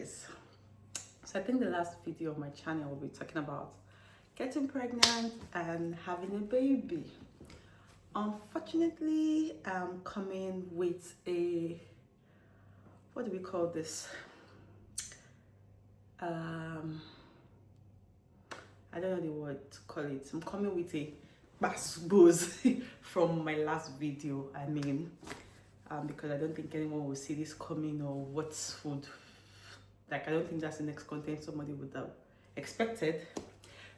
guys. So I think the last video of my channel will be talking about getting pregnant and having a baby. Unfortunately, I'm coming with a, what do we call this? I don't know the word to call it. I'm coming with a booze from my last video. Because I don't think anyone will see this coming or what's food. Like, I don't think that's the next content somebody would have expected.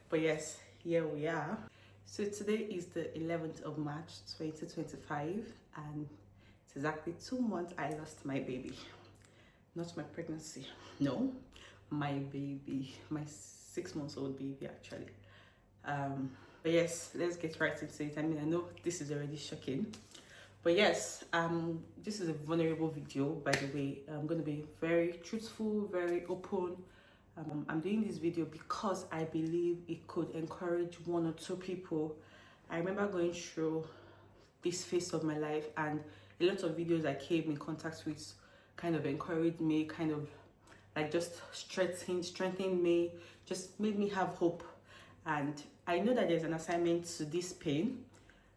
But yes, here we are. So today is the 11th of March 2025, and it's exactly 2 months I lost my baby. Not my pregnancy, no, my baby, my 6-month-old baby actually. But yes, let's get right into it. I know this is already shocking, but yes, this is a vulnerable video, by the way. I'm going to be very truthful, very open. I'm doing this video because I believe it could encourage 1 or 2 people. I remember going through this phase of my life, and a lot of videos I came in contact with kind of encouraged me, kind of like just strengthened me, just made me have hope. And I know that there's an assignment to this pain.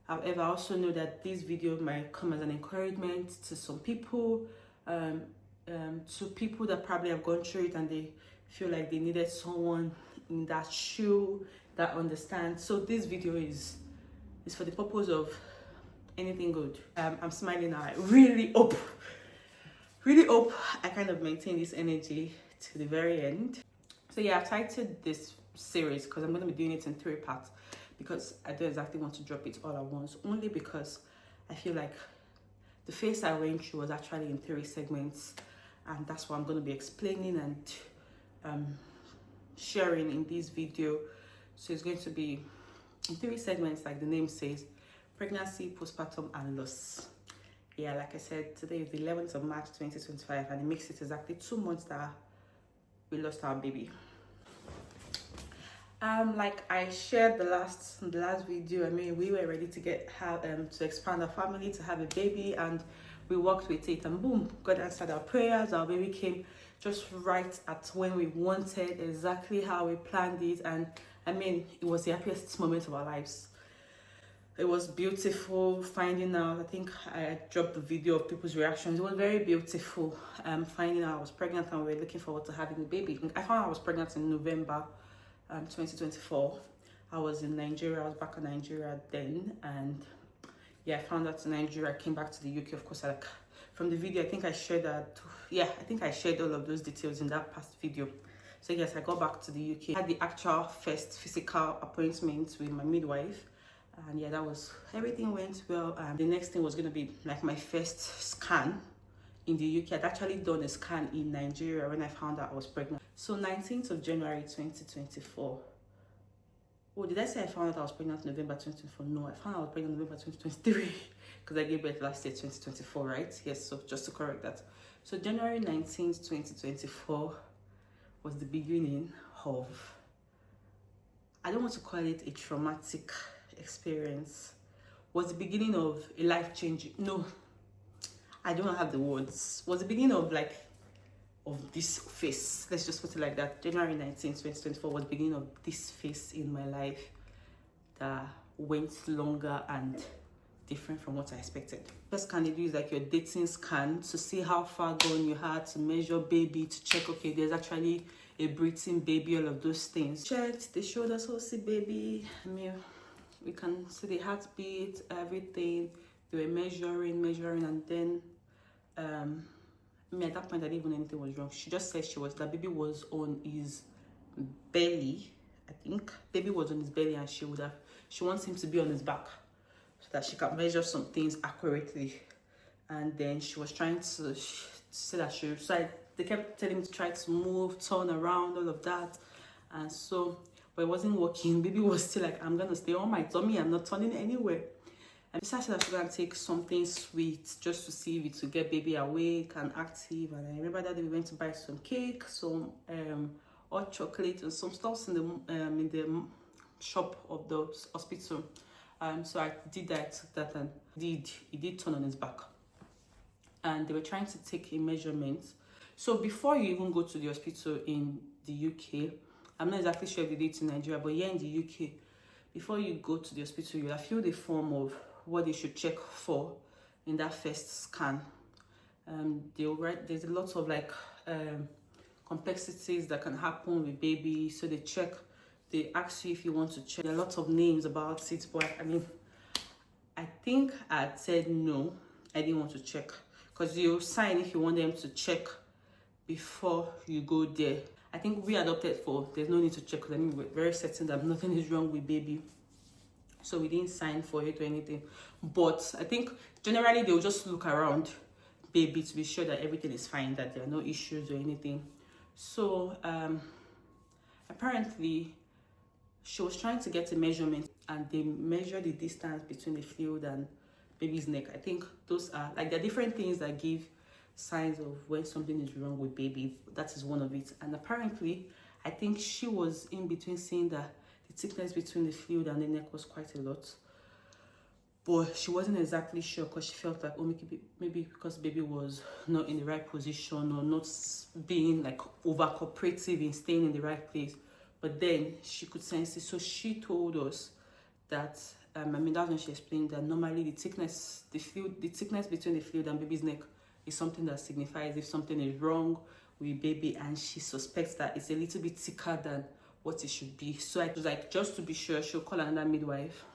However, I also know that this video might come as an encouragement to some people, to people that probably have gone through it and they feel like they needed someone in that shoe that understands. So this video is for the purpose of anything good. I'm smiling now. I really hope I kind of maintain this energy to the very end. So yeah, I've titled this series because I'm going to be doing it in 3 parts, because I don't exactly want to drop it all at once, only because I feel like the phase I went through was actually in 3 segments, and that's what I'm going to be explaining and sharing in this video. So it's going to be in 3 segments, like the name says: pregnancy, postpartum, and loss. Yeah, like I said, today is the 11th of March 2025, and it makes it exactly 2 months that we lost our baby. Like I shared the last video, we were ready to to expand our family, to have a baby, and we worked with it, and boom, God answered our prayers. Our baby came just right at when we wanted, exactly how we planned it, and it was the happiest moment of our lives. It was beautiful finding out. I think I dropped the video of people's reactions. It was very beautiful finding out I was pregnant, and we were looking forward to having a baby. I found out I was pregnant in November 2024. I was in Nigeria. I was back in Nigeria then, and yeah, I found out in Nigeria. I came back to the UK. Of course, from the video, I think I shared that. Yeah, I think I shared all of those details in that past video. So yes, I got back to the UK. I had the actual first physical appointment with my midwife, and yeah, everything went well. The next thing was going to be like my first scan in the UK. I'd actually done a scan in Nigeria when I found out I was pregnant. So 19th of January 2024. Oh, did I say I found out I was pregnant in November 2024? No, I found out I was pregnant in November 2023 because I gave birth last year, 2024, right? Yes, so just to correct that. So January 19th, 2024 was the beginning of, I don't want to call it a traumatic experience, was the beginning of a life-changing, no, I don't have the words, was the beginning of this phase. Let's just put it like that. January 19th, 2024 was the beginning of this phase in my life that went longer and different from what I expected. First scan they do is like your dating scan to see how far gone you had, to measure baby, to check, okay, there's actually a breathing baby, all of those things. Checked, they showed us, oh, see baby, we can see the heartbeat, everything. They were measuring, and then at that point I didn't even know anything was wrong. She just said that baby was on his belly. I think baby was on his belly, and she wants him to be on his back so that she can measure some things accurately. And then she was trying to say that they kept telling me to try to move, turn around, all of that, and so, but it wasn't working. Baby was still like, I'm gonna stay on my tummy, I'm not turning anywhere. And besides that, I was going to take something sweet just to see if it would get baby awake and active. And I remember that we went to buy some cake, some hot chocolate, and some stuff in the shop of the hospital. So I did that, and he did turn on his back. And they were trying to take a measurement So before you even go to the hospital in the UK, I'm not exactly sure if they did in Nigeria, but here in the UK, before you go to the hospital, you have filled the form of what they should check for in that first scan. They'll write, there's a lot of like complexities that can happen with baby, so they ask you if you want to check. There are lots of names about it, but I mean, I think I said no, I didn't want to check, because you sign if you want them to check before you go there. I think we adopted for there's no need to check, because I mean, we're very certain that nothing is wrong with baby, so we didn't sign for it or anything. But I think generally they'll just look around baby to be sure that everything is fine, that there are no issues or anything. So apparently she was trying to get a measurement, and they measured the distance between the fluid and baby's neck. I think those are like, there are different things that give signs of when something is wrong with baby. That is one of it. And apparently I think she was in between, saying that the thickness between the fluid and the neck was quite a lot, but she wasn't exactly sure, because she felt like, oh, maybe because baby was not in the right position, or not being like over cooperative in staying in the right place. But then she could sense it, so she told us that I mean, that's when she explained that normally the thickness between the fluid and baby's neck is something that signifies if something is wrong with baby, and she suspects that it's a little bit thicker than what it should be. So I was like, just to be sure, she'll call another midwife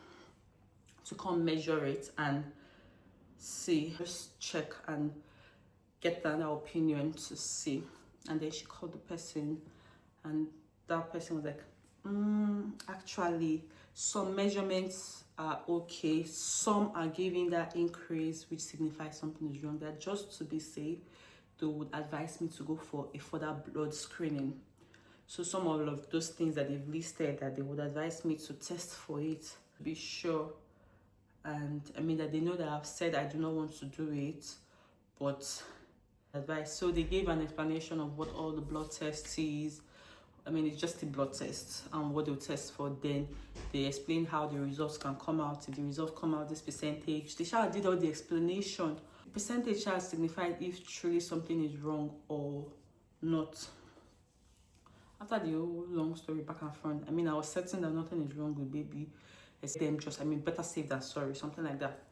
to come measure it and see, just check and get another opinion to see. And then she called the person, and that person was like, actually some measurements are okay, some are giving that increase, which signifies something is wrong. That just to be safe, they would advise me to go for a further blood screening. So some of those things that they've listed, that they would advise me to test for it, to be sure. And I mean, that they know that I've said I do not want to do it, but advice. So they gave an explanation of what all the blood tests is. I mean, it's just a blood test and what they'll test for. Then they explain how the results can come out. If the results come out, this percentage, they shall did all the explanation. The percentage shall signify if truly something is wrong or not. After the whole long story back and front, I mean, I was certain that nothing is wrong with baby. It's them just, I mean, better safe than sorry, something like that.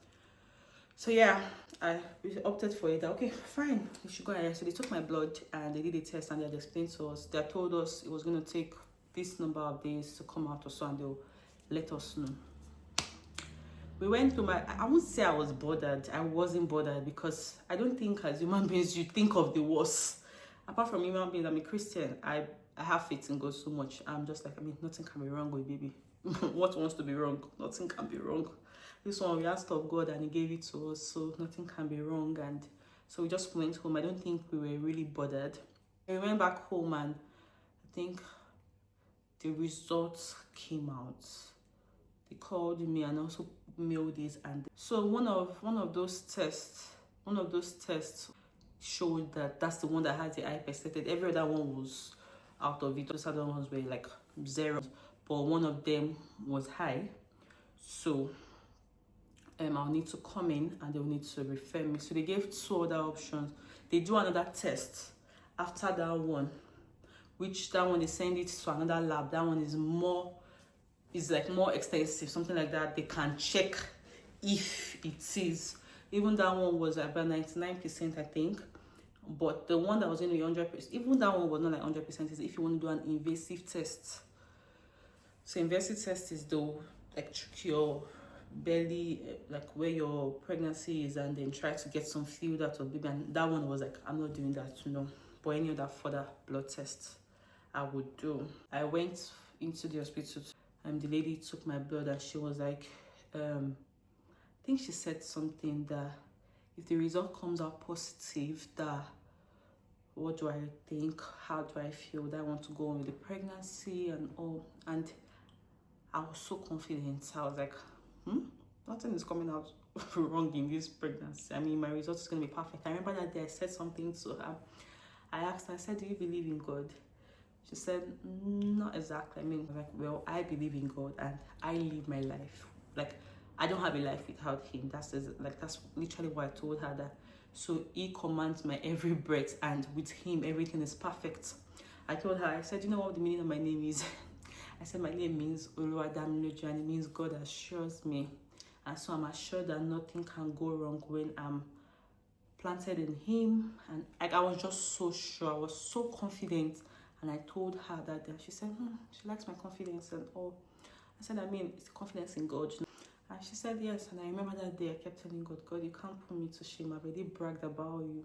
So yeah, I opted for it. Okay, fine, you should go ahead. So they took my blood and they did a test, and they had explained to us, they told us it was going to take this number of days to come out or so, and they'll let us know. We went to I won't say I was bothered. I wasn't bothered, because I don't think as human beings you think of the worst. Apart from human beings, I'm a Christian. I have faith in God so much. I'm just like, I mean, nothing can be wrong with baby. What wants to be wrong? Nothing can be wrong. This one, we asked of God and he gave it to us, so nothing can be wrong. And so we just went home. I don't think we were really bothered. We went back home, and I think the results came out. They called me and also mailed it, and so one of those tests showed that that's the one that had the high percentage. Every other one was out of it. Those other ones were like 0, but one of them was high. So I'll need to come in and they'll need to refer me. So they gave 2 other options. They do another test after that one, which that one they send it to another lab. That one is more extensive, something like that. They can check if it is. Even that one was about 99%, I think. But the one that was in the 100%, even that one was not like 100%. Is if you want to do an invasive test. So invasive test is though like check your belly, like where your pregnancy is, and then try to get some fluid out of baby. And that one was like, I'm not doing that, no. But any other further blood test I would do. I went into the hospital, and the lady took my blood, and she was like, I think she said something that if the result comes out positive, that what do I think, how do I feel, that I want to go on with the pregnancy and all. And I was so confident. I was like, nothing is coming out wrong in this pregnancy. I mean, my result is going to be perfect. I remember that day I said something to her. I asked her, I said, do you believe in God? She said, not exactly. I mean, like, well, I believe in God and I live my life. Like, I don't have a life without him. That's literally what I told her, that So he commands my every breath, and with him, everything is perfect. I told her, I said, you know what the meaning of my name is? I said, my name means Oluwadamiloju, and it means God assures me. And so I'm assured that nothing can go wrong when I'm planted in him. And I was just so sure, I was so confident. And I told her that day. She said, she likes my confidence and all. I said, I mean, it's confidence in God. And she said, yes. And I remember that day I kept telling God, God, you can't put me to shame. I've already bragged about you.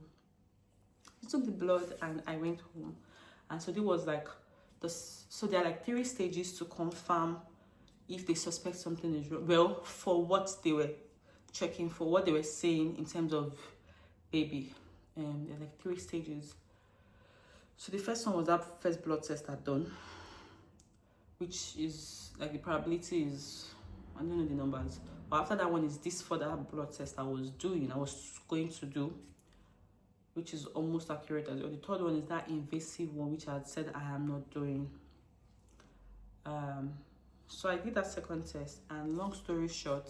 He took the blood and I went home. And so there was like, so there are like 3 stages to confirm if they suspect something is wrong. Well, for what they were checking, for what they were saying in terms of baby. There are like 3 stages. So the first one was that first blood test I'd done, which is like the probability is, I don't know the numbers. But after that one is this further blood test I was going to do, which is almost accurate as well. The third one is that invasive one, which I had said I am not doing. So I did that second test, and long story short,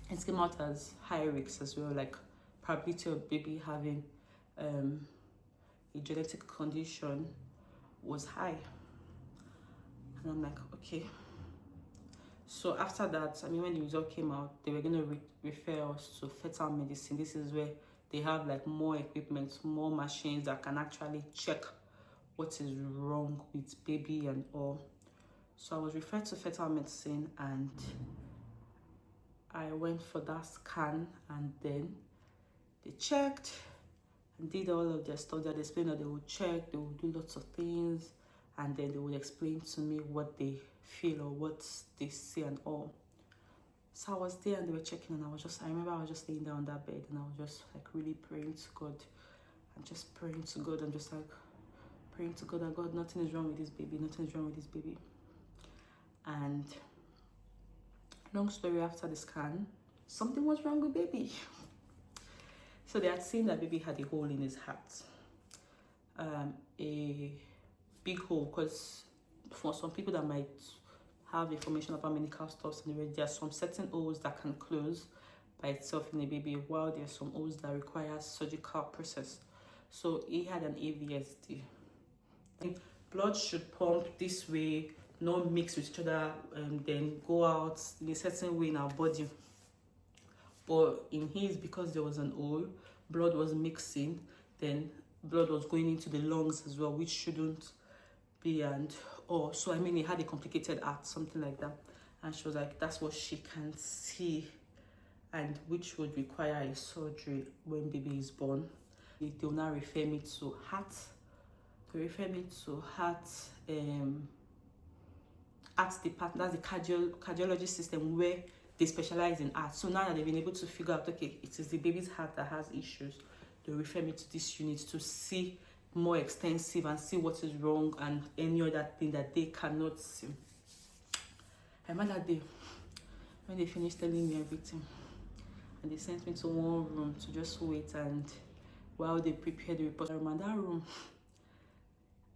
it came out as high risk as well, like probability of baby having a genetic condition was high. And I'm like, okay. So after that, I mean, when the result came out, they were going to refer us to fetal medicine. This is where they have like more equipment, more machines that can actually check what is wrong with baby and all. So I was referred to fetal medicine, and I went for that scan, and then they checked and did all of their stuff. They explained that they would check, they would do lots of things, and then they would explain to me what they feel or what they see and all. So I was there and they were checking, and I remember I was just laying down on that bed, and I was just like really praying to God, and just praying to God, and just like praying to God that God, nothing is wrong with this baby, nothing is wrong with this baby. And long story, after the scan, something was wrong with baby. So they had seen that baby had a hole in his heart, a big hole, because for some people that might have information about medical stuff, there are some certain holes that can close by itself in a baby, while there are some holes that require surgical process. So he had an AVSD. Blood should pump this way, not mix with each other, and then go out in a certain way in our body. But in his, because there was an hole, blood was mixing, then blood was going into the lungs as well, which shouldn't be. And so I mean, he had a complicated heart, something like that. And she was like, that's what she can see, and which would require a surgery when baby is born. They will now refer me to heart. They refer me to heart department. That's the cardiology system where they specialize in heart. So now that they've been able to figure out, okay, it is the baby's heart that has issues, they refer me to this unit to see more extensive and see what is wrong and any other thing that they cannot see. I remember that day when they finished telling me everything, and they sent me to one room to just wait, and while they prepared the report, and that room,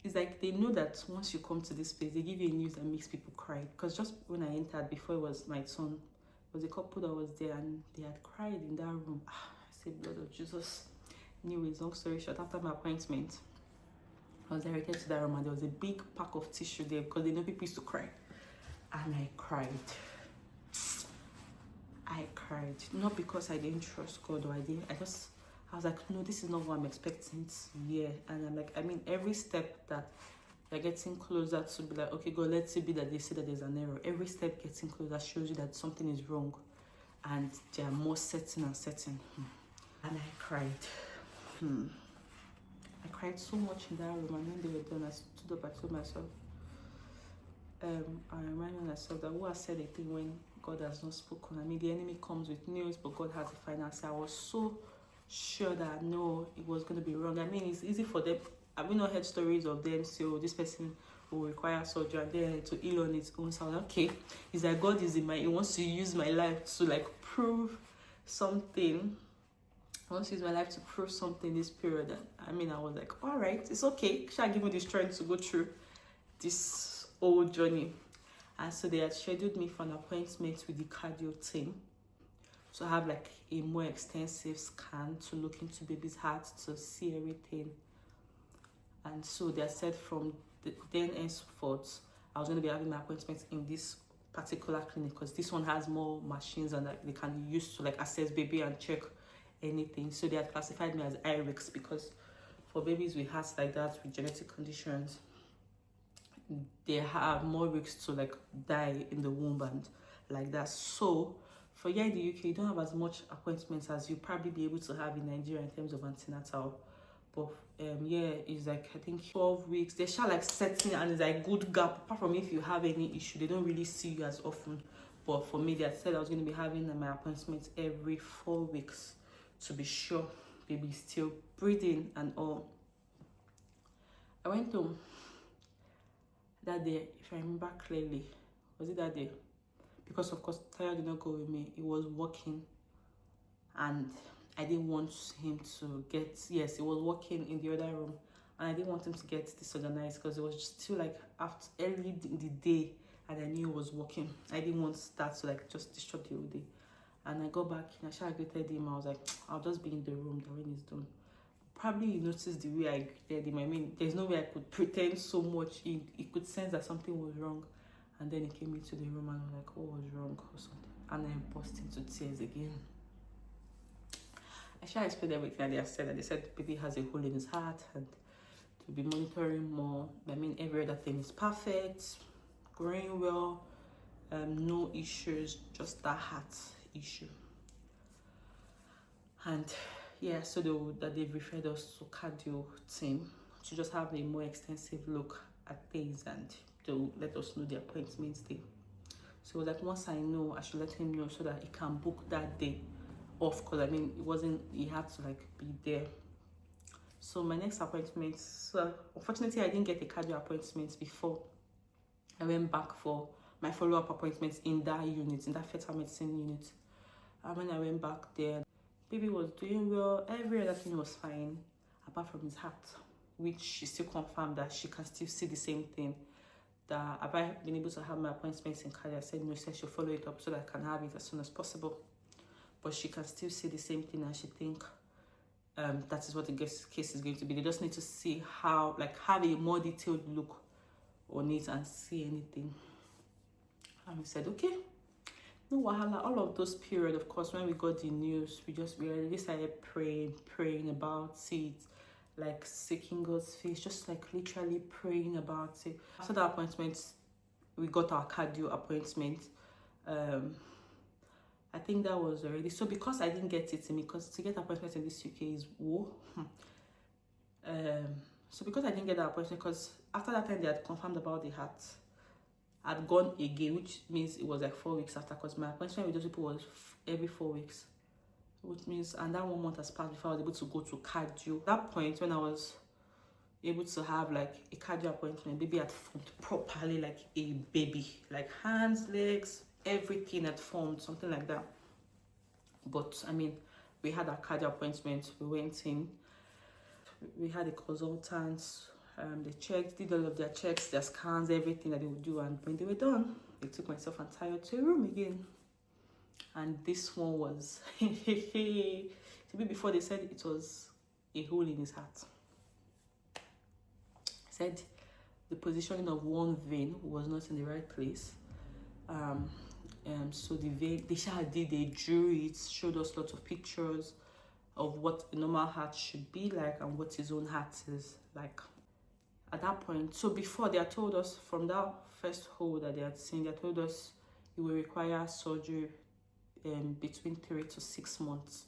it's like they know that once you come to this place, they give you a news that makes people cry. Because just when I entered, before it was my son, it was a couple that was there, and they had cried in that room. I said, blood of Jesus. Anyways, long story short, after my appointment, I was directed to that room, and there was a big pack of tissue there because they know people used to cry. And I cried. Not because I didn't trust God or I was like, no, this is not what I'm expecting to hear. And I'm like, I mean, every step that you're getting closer to be like, okay, God, let's be that they say that there's an error. Every step getting closer shows you that something is wrong. And they are more certain and certain. And I cried. I cried so much in that room. And when they were done, I stood up, I told myself, I reminded myself that who has said a thing when God has not spoken? I mean, the enemy comes with news, but God has the final say. I was so sure that no, it was going to be wrong. I mean, it's easy for them. I've not heard stories of them, so this person will require surgery and then to heal on its own. So I was like, okay, it's like God is he wants to use my life to like prove something. I want to use my life to prove something this period. And I mean, I was like, all right, it's okay. Shall I give me the strength to go through this whole journey? And so they had scheduled me for an appointment with the cardio team. to have like a more extensive scan to look into baby's heart to see everything. And so they said from then henceforth, I was going to be having my appointments in this particular clinic because this one has more machines and like they can use to like assess baby and check anything. So they had classified me as high risk because for babies with hearts like that with genetic conditions, they have more risks to like die in the womb and like that. So for here in the UK, you don't have as much appointments as you probably be able to have in Nigeria in terms of antenatal. But yeah, it's like I think 12 weeks. They shall like setting and it's like good gap. Apart from if you have any issue, they don't really see you as often. But for me, they said I was going to be having my appointments every 4 weeks to be sure baby is still breathing and all. I went home that day, if I remember clearly. Was it that day? Because of course Tayo did not go with me. He was working and I didn't want him to get, yes, he was working in the other room and I didn't want him to get disorganized because it was just still like after early in the day and I knew he was working. I didn't want that to like just disrupt the whole day. And I got back and I greeted him. I was like, I'll just be in the room when he's done. Probably you noticed the way I greeted him. I mean, there's no way I could pretend so much. He could sense that something was wrong. And then he came into the room and I was like, what was wrong or something? And I burst into tears again. I shall explain everything that they have said. And they said baby has a hole in his heart and to be monitoring more. I mean, every other thing is perfect, growing well, no issues, just that heart issue. And yeah, so they've referred us to cardio team to just have a more extensive look at things and to let us know the appointments day. So like once I know, I should let him know so that he can book that day off because I mean he had to like be there. So my next appointment, so unfortunately I didn't get a cardio appointment before I went back for my follow-up appointments in that unit, in that fetal medicine unit. And when I went back there, baby was doing well, every other thing was fine apart from his heart, which she still confirmed that she can still see the same thing. That have I been able to have my appointments in cardio? I said no, she said she'll follow it up so that I can have it as soon as possible. But she can still see the same thing and she think that is what the case is going to be. They just need to see how, like, have a more detailed look on it and see anything. And we said, okay, no wahala. All of those period, of course, when we got the news, we already started praying about it, like seeking God's face, just like literally praying about it. After the appointment, we got our cardio appointment. I think that was already, so because I didn't get it in me, because to get appointment in this UK is whoa. So because I didn't get that appointment, because after that time they had confirmed about the heart, I'd gone again, which means it was like 4 weeks after, because my appointment with those people was every 4 weeks, which means, and that 1 month has passed before I was able to go to cardio. At that point, when I was able to have like a cardio appointment, baby had formed properly like a baby, like hands, legs, everything had formed, something like that. But I mean, we had our cardio appointment, we went in, we had a consultant, they checked, did all of their checks, their scans, everything that they would do, and when they were done, they took myself and Tayo to a room again. And this one was before they said it was a hole in his heart. Said the positioning of one vein was not in the right place. So the vein, they drew it, showed us lots of pictures of what a normal heart should be like and what his own heart is like at that point. So before, they had told us from that first hole that they had seen, they had told us it will require surgery between 3 to 6 months.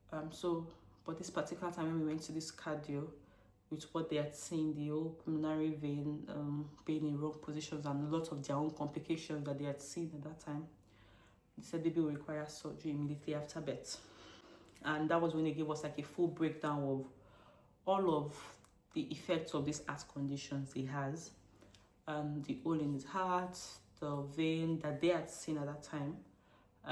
But this particular time when we went to this cardio, with what they had seen, the whole pulmonary vein being in wrong positions and a lot of their own complications that they had seen at that time, they said baby will require surgery immediately after birth. And that was when they gave us like a full breakdown of all of the effects of these heart conditions he has, the hole in his heart, the vein that they had seen at that time.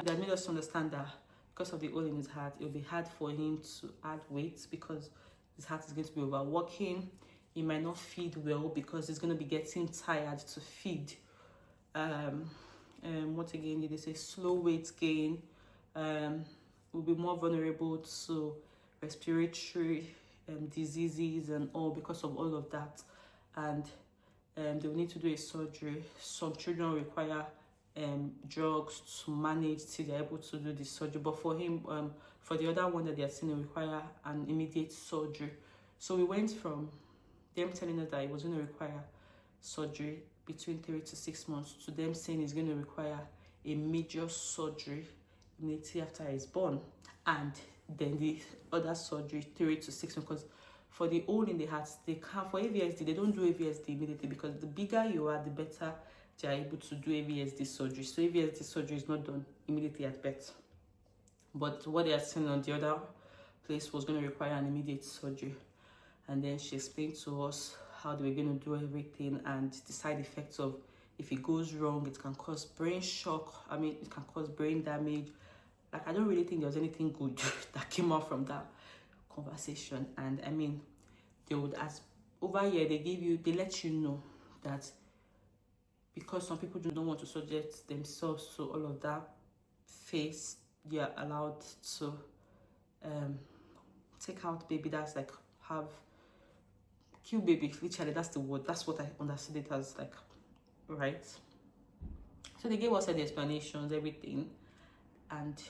They had made us understand that because of the hole in his heart, it will be hard for him to add weight because his heart is going to be overworking. He might not feed well because he's going to be getting tired to feed. What again did they say? Slow weight gain. will be more vulnerable to respiratory diseases and all because of all of that. And they will need to do a surgery. Some children require drugs to manage till they're able to do the surgery. But for him, for the other one that they are seeing, they require an immediate surgery. So we went from them telling us that it was going to require surgery between 3 to 6 months to them saying it's going to require a major surgery immediately after he's born, and then the other surgery 3 to 6 months. Because for the hole in the heart, they can't, for AVSD, they don't do AVSD immediately, because the bigger you are, the better they are able to do AVSD surgery. So AVSD surgery is not done immediately at birth. But what they are saying on the other place was going to require an immediate surgery. And then she explained to us how they were going to do everything and the side effects of, if it goes wrong, it can cause brain shock. I mean, it can cause brain damage. Like, I don't really think there was anything good that came out from that conversation. And I mean, they would, as over here, they let you know that because some people don't want to subject themselves to all of that phase, they are allowed to take out baby that's like kill baby. Literally, that's the word. That's what I understood it as, like, right? So they gave us the explanations, everything, and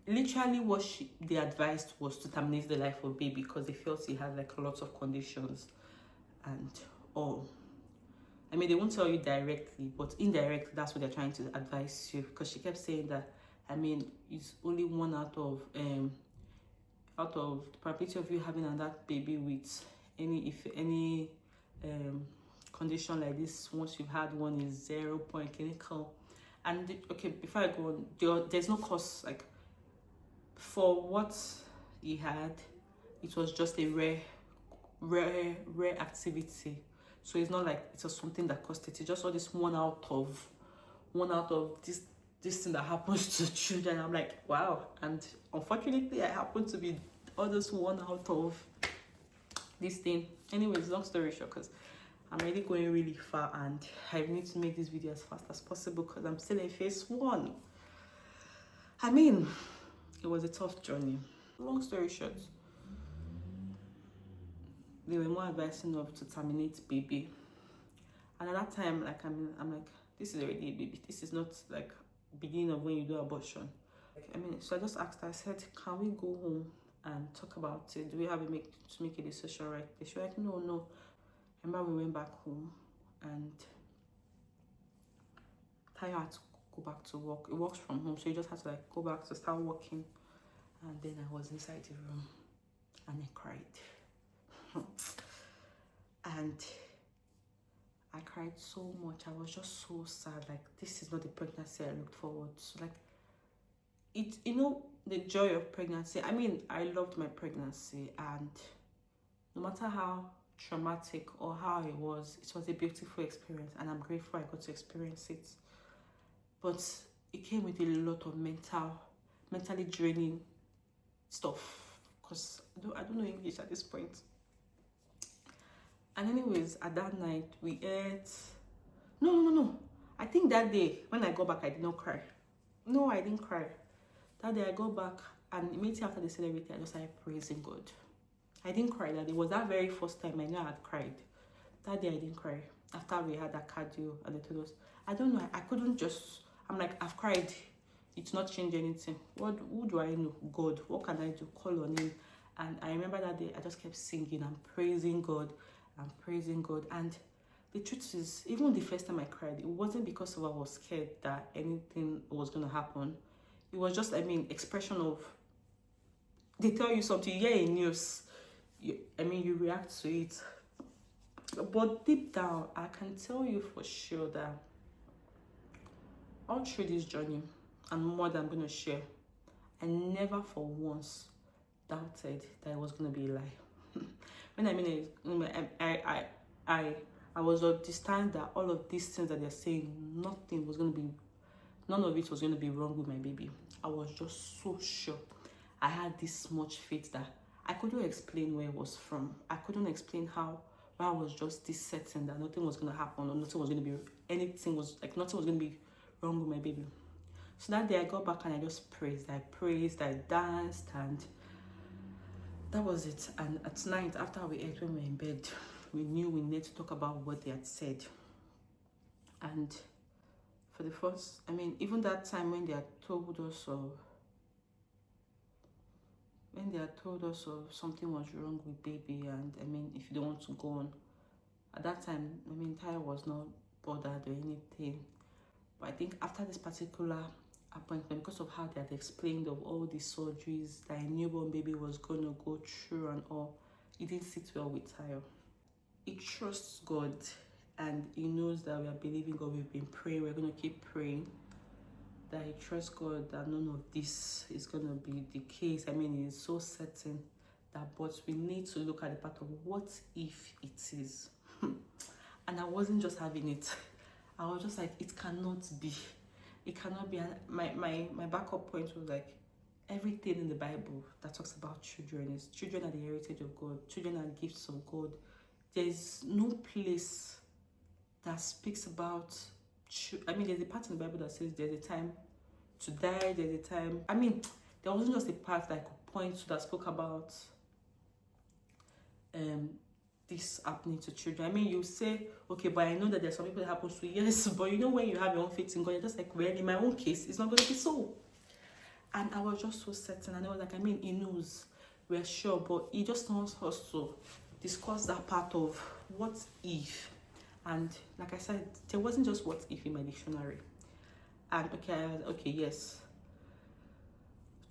literally what they advised was to terminate the life of baby because they felt he had like lots of conditions and all. I mean, they won't tell you directly, but indirectly, that's what they're trying to advise you, because she kept saying that, I mean, it's only one out of the probability of you having another baby with any condition like this. Once you've had one, is 0 point clinical. And okay, before I go on, there's no cost. Like, for what he had, it was just a rare activity. So it's not like it was something that cost it. It's just all this one out of this thing that happens to children. I'm like, wow. And unfortunately, I happen to be all this one out of this thing. Anyways, long story short, because I'm already going really far and I need to make this video as fast as possible because I'm still in phase 1. I mean, it was a tough journey. Long story short, they were more advising of to terminate baby. And at that time, like, I'm like, this is already a baby. This is not like beginning of when you do abortion. Like, I mean, so I just asked her, I said, can we go home and talk about it? Do we have to make a decision right? She was like, no. Remember, we went back home and Tayo had to go back to work. It works from home, so you just had to like go back to start working. And then I was inside the room and I cried. And I cried so much. I was just so sad. Like, this is not the pregnancy I looked forward to. Like, it, you know, the joy of pregnancy. I mean, I loved my pregnancy, and no matter how traumatic or how it was a beautiful experience, and I'm grateful I got to experience it. But it came with a lot of mentally draining stuff, because I don't know English at this point. And anyways, at that night we ate. No. I think that day when I got back, I did not cry. No, I didn't cry. That day I got back, and immediately after they said everything, I just started praising God. I didn't cry that day. It was that very first time I knew I had cried. That day I didn't cry. After we had that cardio and they told us, I don't know, I couldn't just, I'm like, I've cried. It's not changed anything. Who do I know? God. What can I do? Call on him. And I remember that day I just kept singing and praising God. And the truth is, even the first time I cried, it wasn't because I was scared that anything was going to happen. It was just, I mean, expression of, they tell you something, you hear in news, you react to it. But deep down, I can tell you for sure that all through this journey, and more than I'm going to share, I never for once doubted that it was going to be a lie. When I mean it, I was of the stand that all of these things that they're saying, none of it was going to be wrong with my baby. I was just so sure. I had this much faith that I couldn't explain where it was from. I couldn't explain why I was just this certain that nothing was going to happen, or nothing was going to be wrong with my baby. So that day I got back and I just praised, I danced, and that was it. And at night, after we ate, when we were in bed, we knew we needed to talk about what they had said. And for the first, even that time when they had told us of something was wrong with baby, and if you don't want to go on, at that time, Taya was not bothered or anything. But I think after this particular appointment, because of how they had explained of all the surgeries that a newborn baby was going to go through and all, it didn't sit well with Tayo. He trusts God and he knows that we are believing God. We've been praying, we're going to keep praying, that he trusts God that none of this is going to be the case. He's so certain that, but we need to look at the part of what if it is. And I wasn't just having it. I was just like, it cannot be. It cannot be. And my backup point was like, everything in the Bible that talks about children is children are the heritage of God. Children are gifts of God. There's no place that speaks about, there's a part in the Bible that says there's a time to die, there's a time. There wasn't just a part that I could point to that spoke about this happening to children. You say, okay, but I know that there's some people that happens to, yes, but when you have your own faith in God, you're just like, well, in my own case, it's not going to be so. And I was just so certain, and I was like, he knows, we're sure, but he just wants us to discuss that part of what if. And like I said, there wasn't just what if in my dictionary. And okay, yes,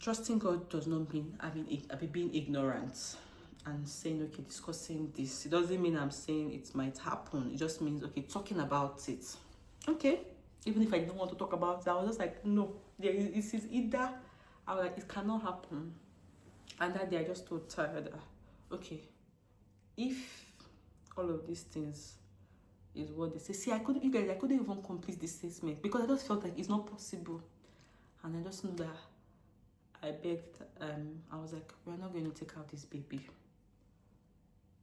trusting God does not mean being ignorant and saying, okay, discussing this. It doesn't mean I'm saying it might happen. It just means, okay, talking about it. Okay, even if I didn't want to talk about it, I was just like, no, this is either. I was like, it cannot happen. And that day I just told Tara that, okay, if all of these things is what they say. See, I couldn't even complete the statement because I just felt like it's not possible. And I just knew that I begged, I was like, we're not going to take out this baby.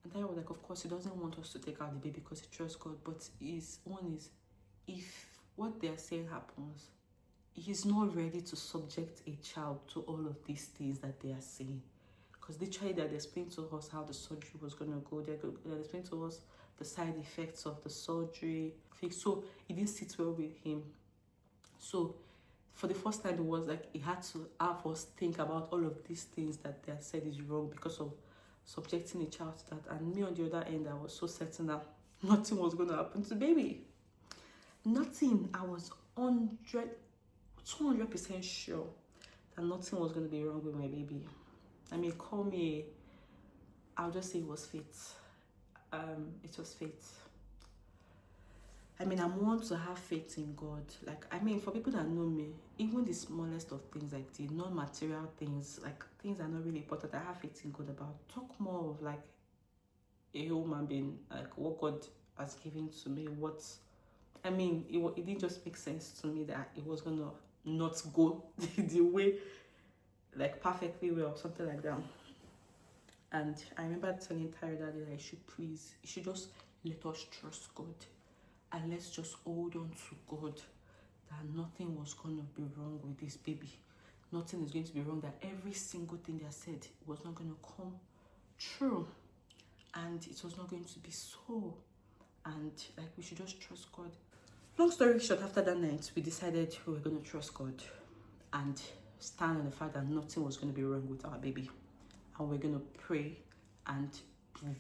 And I was like, of course, he doesn't want us to take out the baby because he trusts God. But his one is, if what they're saying happens, he's not ready to subject a child to all of these things that they are saying. Because literally they're explaining to us how the surgery was going to go. They're explaining to us the side effects of the surgery. So it didn't sit well with him. So for the first time, it was like he had to have us think about all of these things that they said is wrong because of subjecting a child to that. And me on the other end, I was so certain that nothing was going to happen to baby. Nothing. I was 200% sure that nothing was going to be wrong with my baby. Call me, I'll just say it was fate. It was fate. I want to have faith in God. For people that know me, even the smallest of things like the non-material things, like things are not really important, I have faith in God about. Talk more of like a human being, like what God has given to me. It didn't just make sense to me that it was gonna not go the way, like perfectly well, or something like that. And I remember telling Tyra that day, you should just let us trust God. And let's just hold on to God, that nothing was going to be wrong with this baby. Nothing is going to be wrong, that every single thing they said was not going to come true. And it was not going to be so. And we should just trust God. Long story short, after that night, we decided we were going to trust God and stand on the fact that nothing was going to be wrong with our baby. And we're going to pray and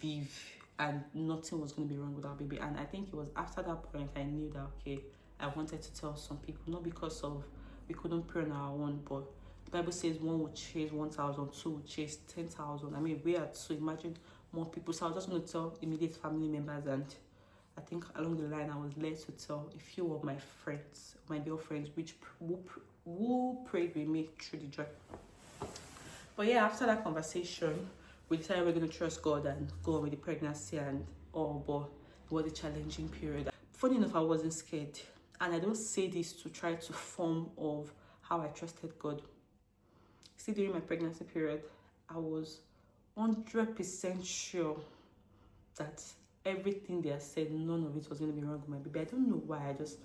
believe, and nothing was going to be wrong with our baby. And I think it was after that point I knew that, okay, I wanted to tell some people, not because of we couldn't pray on our own, but the Bible says one would chase 1,000, two would chase 10,000. We had to imagine more people. So I was just going to tell immediate family members, and I think along the line I was led to tell a few of my friends, my girlfriends, who prayed with me through the journey. But yeah, after that conversation, we decided we're going to trust God and go on with the pregnancy and all, but it was a challenging period. Funny enough, I wasn't scared. And I don't say this to try to form of how I trusted God. See, during my pregnancy period, I was 100% sure that everything they had said, none of it was going to be wrong with my baby. I don't know why. I just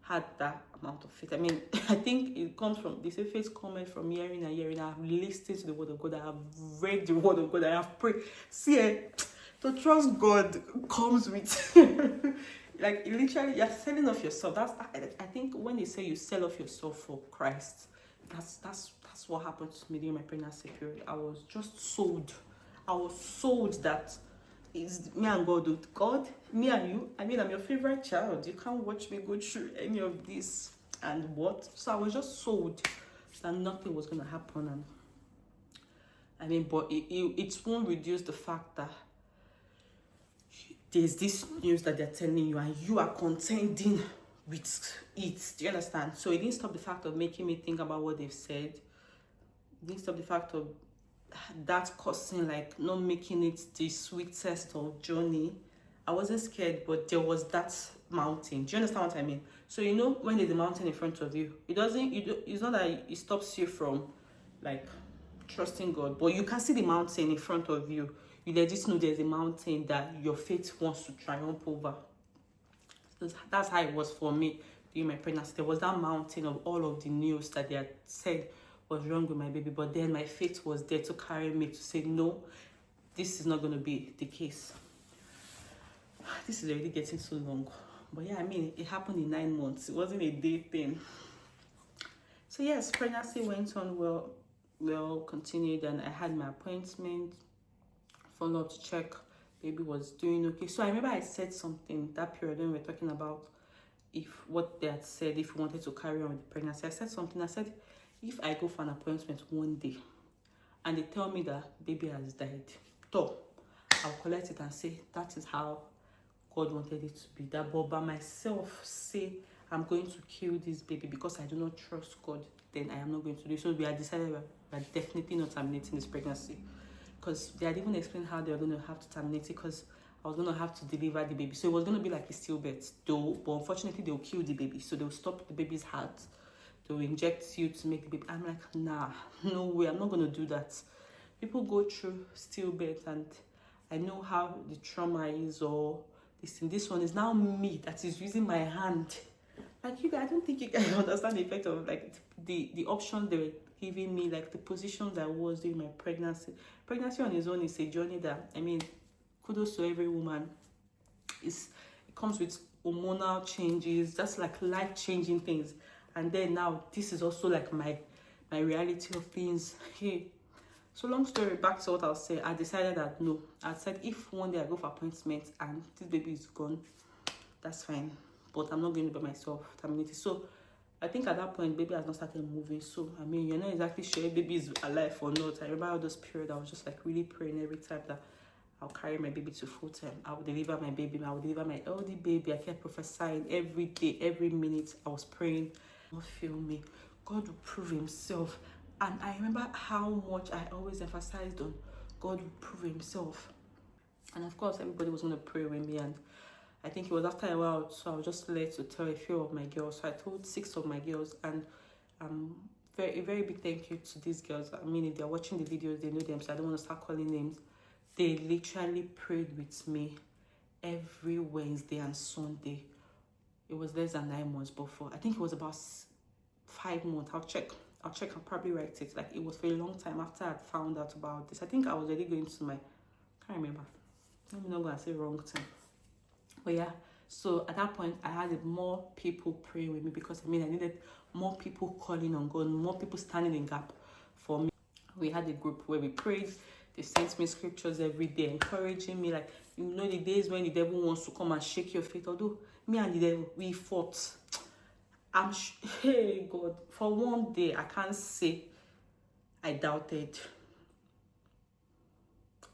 had that amount of faith. I mean, I think it comes from, they say faith comes from hearing and hearing. I've listened to the word of God, I have read the word of God, I have prayed. See, to trust God comes with like literally you're selling off yourself. That's, I think when they say you sell off yourself for Christ, that's what happened to me during my pregnancy period. I was just sold. I was sold that it's me and God. God, me and you. I mean, I'm your favorite child. You can't watch me go through any of this and what. So I was just sold that nothing was gonna happen. And I mean, but it won't reduce the fact that there's this news that they're telling you and you are contending with it. Do you understand? So it didn't stop the fact of making me think about what they've said. It didn't stop the fact of that causing, like, not making it the sweetest of journey. I wasn't scared, but there was that mountain. Do you understand what I mean? So you know when there's a mountain in front of you, it's not that it stops you from like trusting God, but you can see the mountain in front of you. You just know there's a mountain that your faith wants to triumph over. So that's how it was for me during my pregnancy. There was that mountain of all of the news that they had said was wrong with my baby, but then my faith was there to carry me to say, no, this is not going to be the case. This is already getting so long. But yeah, I mean, it happened in 9 months. It wasn't a day thing. So yes, pregnancy went on well, continued, and I had my appointment, follow up to check baby was doing okay. So I remember I said something that period when we were talking about what they had said, if we wanted to carry on with the pregnancy. I said something, I said, if I go for an appointment one day and they tell me that baby has died, I'll collect it and say, that is how God wanted it to be. That, but by myself say, I'm going to kill this baby because I do not trust God, then I am not going to do it. So we had decided we're definitely not terminating this pregnancy, because they had even explained how they were going to have to terminate it, because I was going to have to deliver the baby. So it was going to be like a stillbirth, though, but unfortunately they'll kill the baby. So they'll stop the baby's heart. They'll inject you to make the baby. I'm like, nah, no way, I'm not going to do that. People go through stillbirth, and I know how the trauma is, or this thing. This one is now me that is using my hand. Like, you guys, I don't think you guys understand the effect of like the options they were giving me, like the positions I was during my pregnancy. Pregnancy on its own is a journey that, I mean, kudos to every woman. It comes with hormonal changes, that's like life-changing things. And then now this is also like my reality of things. Hey, so long story, back to what I was saying. I decided that no, I said if one day I go for appointment and this baby is gone, that's fine, but I'm not going to by myself terminate it. So I think at that point baby has not started moving. So I mean, you're not exactly sure if baby is alive or not. I remember all those periods I was just like really praying every time that I'll carry my baby to full time. I will deliver my baby. I will deliver my elderly baby. I kept prophesying every day, every minute. I was praying. God feel me. God will prove himself. And I remember how much I always emphasized on God will prove himself. And of course, everybody was going to pray with me. And I think it was after a while, so I was just led to tell a few of my girls. So I told 6 of my girls. And very, very big thank you to these girls. I mean, if they're watching the videos, they know them, so I don't want to start calling names. They literally prayed with me every Wednesday and Sunday. It was less than 9 months before. I think it was about 5 months. I'll check. I'll probably write it. Like, it was for a long time after I'd found out about this. I think I was already going to I can't remember. I'm not going to say wrong time. But yeah, so at that point, I had more people praying with me, because I mean, I needed more people calling on God, more people standing in gap for me. We had a group where we prayed. They sent me scriptures every day, encouraging me. Like, you know, the days when the devil wants to come and shake your faith. Although me and the devil, we fought. Hey God, for one day I can't say I doubted.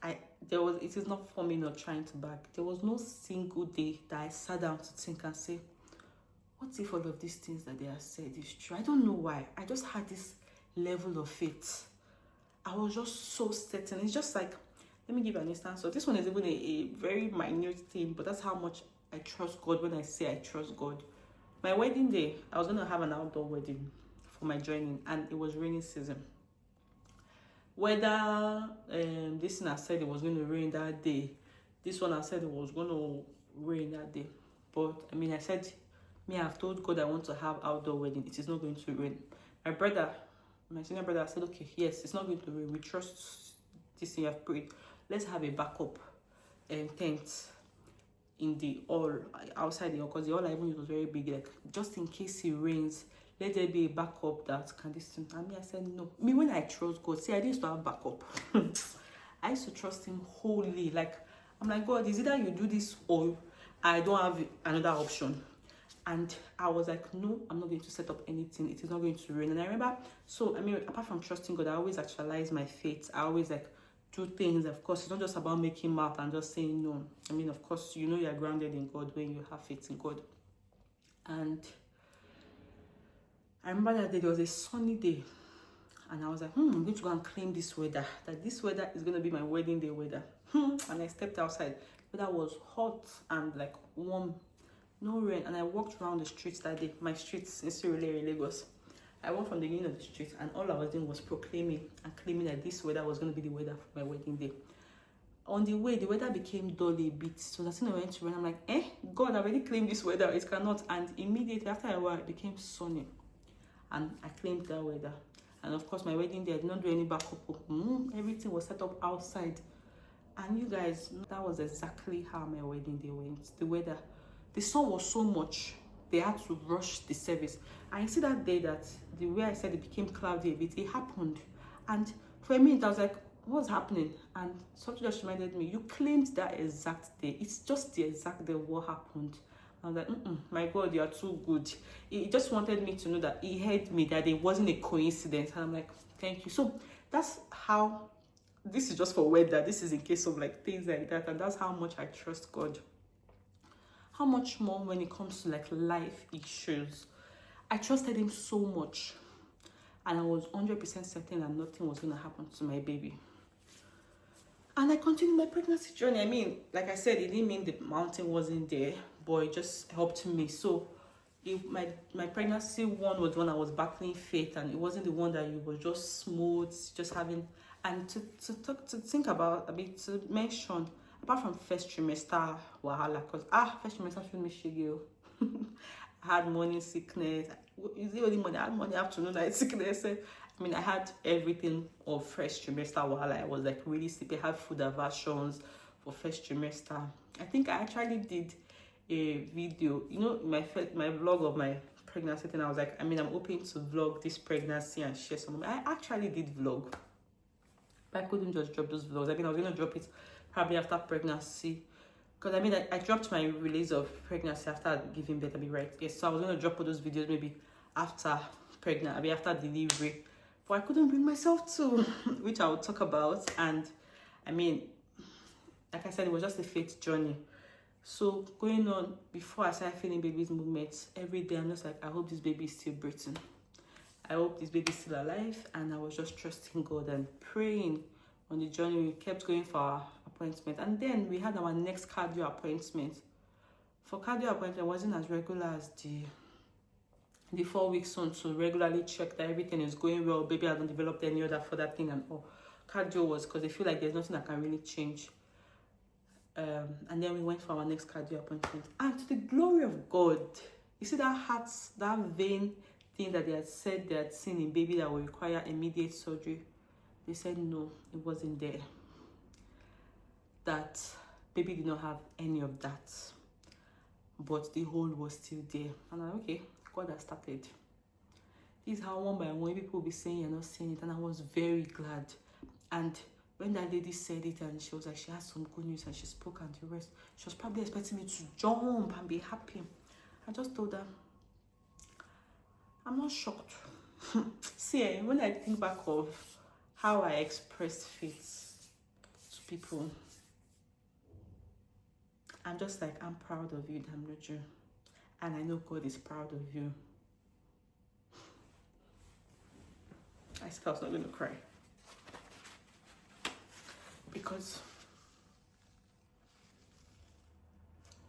It is not for me not trying to back. There was no single day that I sat down to think and say, what if all of these things that they have said is true? I don't know why. I just had this level of faith. I was just so certain. It's just like, let me give you an instance. So this one is even a very minute thing, but that's how much I trust God when I say I trust God. My wedding day, I was going to have an outdoor wedding for my joining, and it was raining season. Whether this one I said it was going to rain that day, this one I said it was going to rain that day. But I mean, I said Me, I've told God I want to have outdoor wedding. It is not going to rain. My senior brother said, okay, yes, it's not going to rain. We trust this thing you have prayed. Let's have a backup tent in the hall, outside the hall, because the hall I even used was very big. Like, just in case it rains, let there be a backup that can this thing. And me, I said no. Me, when I trust God, see, I didn't used to have backup. I used to trust him wholly. Like, I'm like, God, is either you do this or I don't have another option. And I was like, no, I'm not going to set up anything. It is not going to rain. And I remember, so, I mean, apart from trusting God, I always actualize my faith. I always, like, do things. Of course, it's not just about making mouth and just saying no. I mean, of course, you know you're grounded in God when you have faith in God. And I remember that day, there was a sunny day. And I was like, I'm going to go and claim this weather. That this weather is going to be my wedding day weather. And I stepped outside. The weather was hot and, like, warm. No rain. And I walked around the streets that day. My streets in Surulere, Lagos. I walked from the beginning of the street, and all I was doing was proclaiming and claiming that this weather was going to be the weather for my wedding day. On the way, the weather became dull a bit. So that's when I went to rain. I'm like, God, I already claimed this weather. It cannot. And immediately after a while, it became sunny. And I claimed that weather. And of course, my wedding day, I did not do any backup. Everything was set up outside. And you guys, that was exactly how my wedding day went. The weather. The sun was so much, they had to rush the service. And you see that day that the way I said it became cloudy a bit, it happened. And for a minute, I was like, what's happening? And something just reminded me, you claimed that exact day. It's just the exact day what happened. I was like, my God, you are too good. He just wanted me to know that he heard me, that it wasn't a coincidence. And I'm like, thank you. So that's how, this is just for weather. This is in case of like things like that. And that's how much I trust God. How much more when it comes to like life issues. I trusted him so much. And I was 100% certain that nothing was going to happen to my baby. And I continued my pregnancy journey. I mean, like I said, it didn't mean the mountain wasn't there, but it just helped me. So my pregnancy one was the one I was battling faith, and it wasn't the one that you was just smooth, just having. And to think about a bit, to mention, apart from first trimester wahala, because first trimester shouldn't be shiggy. I had morning sickness. Is it only morning? I had morning, afternoon, night sickness. I mean, I had everything of first trimester wahala. I was like really sleepy. I had food aversions for first trimester. I think I actually did a video, you know, my vlog of my pregnancy thing. I was like, I mean, I'm hoping to vlog this pregnancy and share some. I actually did vlog, but I couldn't just drop those vlogs. I mean, I was gonna drop it probably after pregnancy, because I mean, I dropped my release of pregnancy after giving birth. I'll be right. Yes, so I was gonna drop all those videos maybe after pregnant, I mean after delivery, but I couldn't bring myself to, which I will talk about. And I mean, like I said, it was just a faith journey. So going on, before I started feeling baby's movements, every day I'm just like, I hope this baby is still breathing. I hope this baby is still alive. And I was just trusting God and praying on the journey. We kept going for our appointment. And then we had our next cardio appointment. For cardio appointment, it wasn't as regular as the 4 weeks on, to regularly check that everything is going well. Baby hasn't developed any other further thing and all. Cardio was because they feel like there's nothing that can really change. And then we went for our next cardio appointment. And to the glory of God, you see that heart, that vein thing that they had said they had seen in baby that will require immediate surgery. They said no, it wasn't there. That baby did not have any of that. But the hole was still there. And I'm like, okay, God has started. This is how one by one people will be saying you're not saying it. And I was very glad. And when that lady said it and she was like, she has some good news and she spoke and the rest, she was probably expecting me to jump and be happy. I just told her, I'm not shocked. See, when I think back of how I express faith to people, I'm just like, I'm proud of you, Damroju. And I know God is proud of you. I said I was not going to cry. Because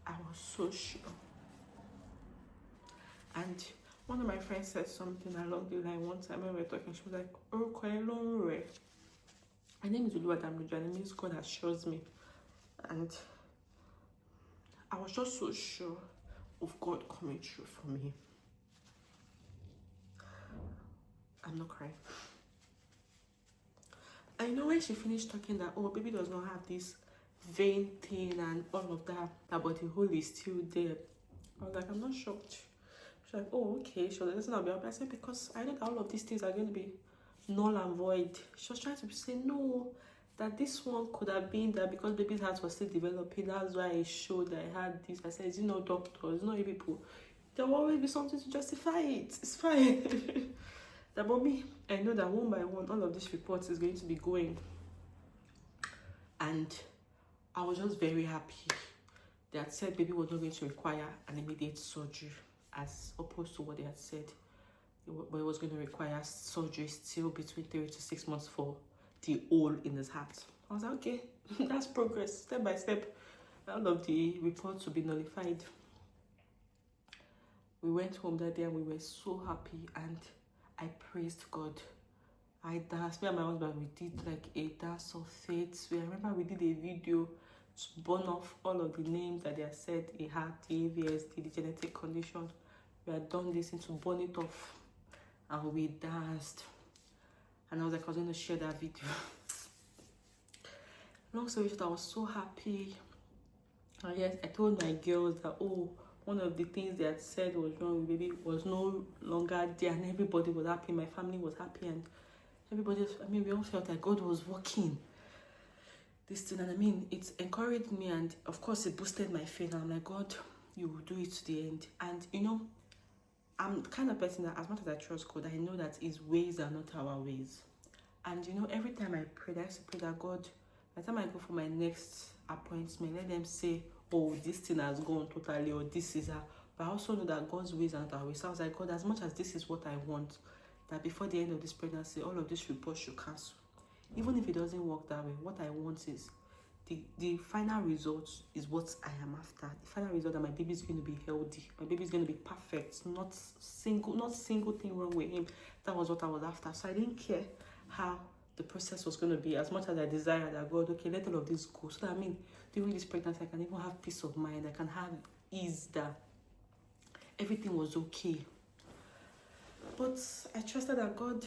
I was so sure. And one of my friends said something along the line one time when we were talking. She was like, my name is Oluwadamroju, and it means God assures me. And I was just so sure. of God coming through for me. I'm not crying. I know when she finished talking that, oh, baby does not have this vein thing and all of that, but the hole is still there. I was like, I'm not shocked. She's like, oh, okay, sure, that doesn't be up. I said, because I know that all of these things are going to be null and void. She was trying to say, no, that this one could have been that because baby's heart was still developing, that's why it showed that I had this. I said, it's not doctors, it's not you people. There will always be something to justify it. It's fine. That, but me, I know that one by one, all of these reports is going to be going. And I was just very happy. They had said baby was not going to require an immediate surgery, as opposed to what they had said. But it was going to require surgery still between 3 to 6 months for the hole in his heart. I was like, okay, that's progress. Step by step, all of the reports will be nullified. We went home that day and we were so happy, and I praised God. I danced. Me and my husband, we did like a dance of faith. I remember we did a video to burn off all of the names that they had said he had, the AVSD, the genetic condition. We had done this to burn it off, and we danced. And I was like, I was going to share that video. Long story short, I was so happy. And yes, I told my girls that, oh, one of the things they had said was wrong with baby was no longer there, and everybody was happy. My family was happy, and everybody, I mean, we all felt like God was working this thing. And I mean, it encouraged me, and of course it boosted my faith. And I'm like, God, you will do it to the end. And you know, I'm the kind of person that as much as I trust God, I know that his ways are not our ways. And you know, every time I pray, I used to pray that God, by the time I go for my next appointment, let them say, oh, this thing has gone totally, or this is a, but I also know that God's ways are not our ways. So I was like, God, as much as this is what I want, that before the end of this pregnancy, all of this reports should cancel. Even if it doesn't work that way, what I want is the final result is what I am after. The final result that my baby is going to be healthy, my baby is going to be perfect, not single thing wrong with him. That was what I was after. So I didn't care how the process was going to be, as much as I desired that God, okay, let all of this go. So that, I mean, during this pregnancy, I can even have peace of mind. I can have ease that everything was okay. But I trusted that God,